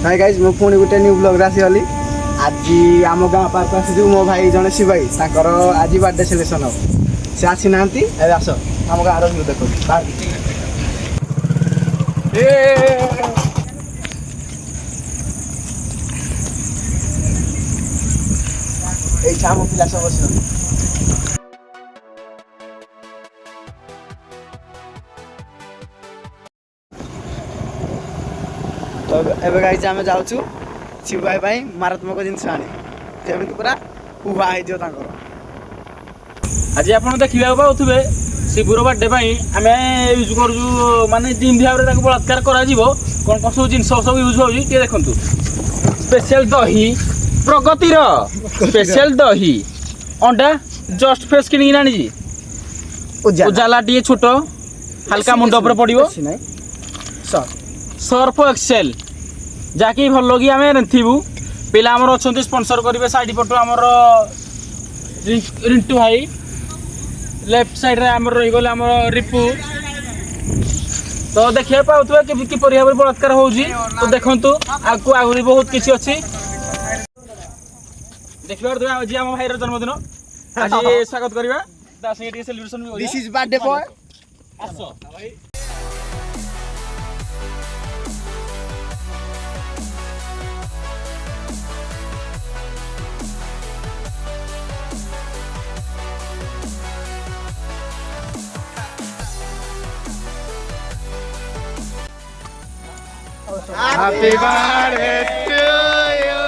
Hi guys मु पुणी गोटे न्यू ब्लॉग रे आसीगली आज आम गाँ पार्क आसी मो भाई जड़े शिवाई ताकर आज बर्थडे सेलिब्रेशन हम से आसी ना आस आम गाँव व्यू देखो ये आम पिला सब बस तो एवं गाइज आम जाऊँ शिव भाई मारात्मक जिनस आनी जमी पूरा उभा हो आज आप देखा पाथे शिवर बर्थडे आम यूज कर मानने जिन भाव में बलात्कार कौन कौन सब जिन सब यूज हो देखु स्पेशल दही प्रगतिर स्पेशल दही अंडा जस्ट फ्रेश कि आनी उजाला टी छोट हल्का मुंड पर पड़ो सर्फ एक्सेल जहाँकि भल लगी आम रेथबू पिला अच्छा स्पॉन्सर करेंगे साइड पट आमर रिंटू भाई लेफ्ट साइड रे आमर रहीगले आम रिपू तो देखिए पाउथबे कि भाव बलात्कार हो तो देखंतु आगु आहुरी बहुत किसी अच्छी देखिए आज आम भाई जन्मदिन आज स्वागत करवा celebration this is birthday boy आसो भाई Happy birthday to you.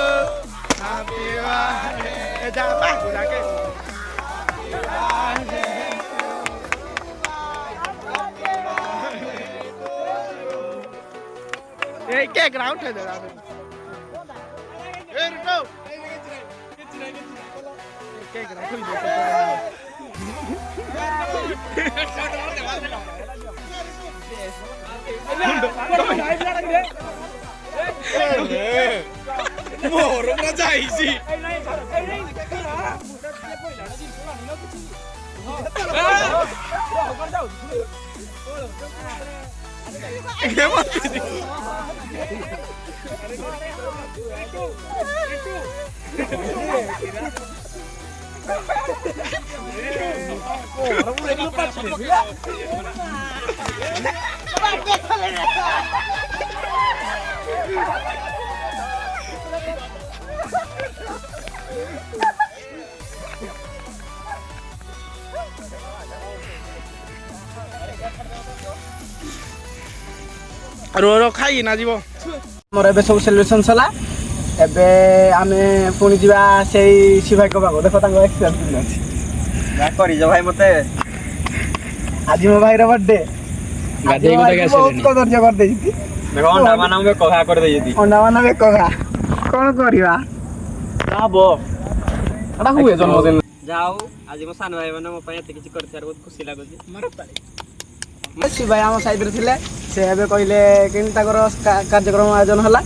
Happy birthday. Jangan aku lagi. ये क्या ग्राउंड है जरा ए रुको क्या ग्राउंड मोर मजा आइसी रो रो खाई ना जीवो मोर एबे सब सेलिब्रेशन सला एबे आमे पुणी जीवा सेई शिवाई को बागो देखो तांको एक्सपीरियंस अछि ना करी जो भाई मते आज मो भाई रो बर्थडे गाधे को तक आसे बहुत दर्ज कर देती देखो अंडा माना में कोहा कर देती अंडा माना में कोहा कोन करिवा आबो अडा हुए जन्मदिन जाओ आज मो सान भाई माने मो पय एते किछि करथार बहुत खुशी लागुची मार ताली शिवाई आम साइड रे थिले से एबे कहले केन ताकर कार्यक्रम आयोजन हला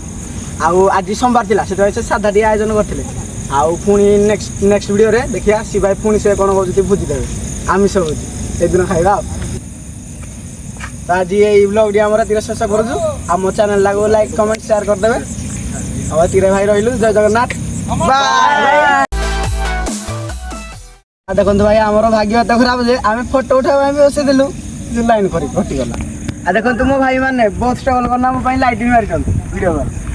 आउ आज सोमवार थिला से से सादा डी आयोजन करथिले आउ पुणी नेक्स्ट वीडियो रे देखिया शिवाई पुणी से कोन होजती भुजी देबे आमिष होजी ए दिन खाइबा आज ये ब्लॉग डी हमरा तीर शेष करजु आम चैनल लागो लाइक कमेंट शेयर कर देबे अब तीरे भाई रहिलु जय जगन्नाथ बाय देखो भाई आमर भाग्य तो खराब जे आम फोटो उठावा में बसे देलु जो लाइन करी कटि गला आ देखो तुम भाई माने बहुत स्ट्रगल करना मो पई लाइटिंग मारि वीडियो पर